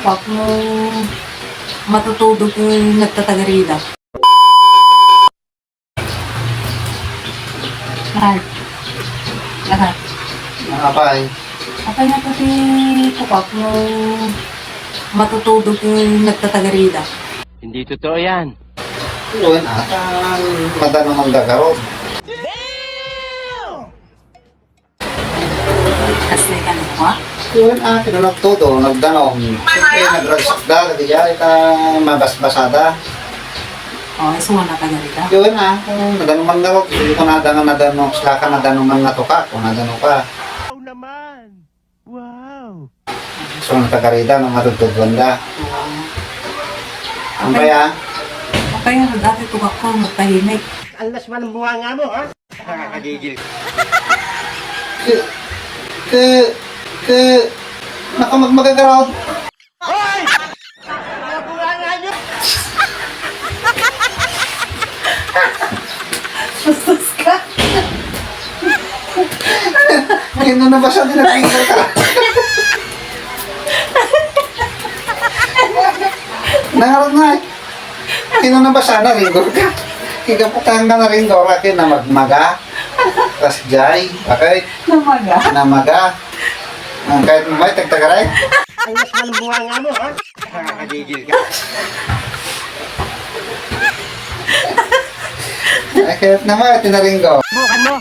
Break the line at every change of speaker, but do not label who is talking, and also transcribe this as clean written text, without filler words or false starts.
tukak mo matutudog yung nagtatagarida. Lahat. Lahat.
Apay.
Apay na pati tukak mo matutudog yung nagtatagarida.
Hindi totoo yan.
Yun, atang madanong ang gagaroon.
Kasi ganun ko
Yun, kinunag todo, nagdanong. Siyempre, nagragsakda, kaya ita mabasbasada.
so nga natagarida.
Yun, kung nadanong man gawag, hindi ko nadanong, sila ka nadanong man natuka, kung nadanong ka.
Wow naman! Wow!
So, natagarida, nang matutugwanda. Ang kaya,
Apay na dati tukak ko magtahimik.
Alas man ang bunga nga mo, ha? Nakakagigil.
nakamagmagagaraw.
Hoy! Mga bunga nga nyo!
Sus ka!
Ngayon na ba siya dinagpingal ka? Nangarap na eh. Kino na ba siya naringgor ka? Kikaputahan ka naringgor ka na magmaga. Tas jay. Okay?
Namaga.
Namaga. Kahit may tagtagaray.
Alas man ang bunga nga mo, ha? Nakakagigil ka.
Kahit naman, tinaringgor.
Bukan mo!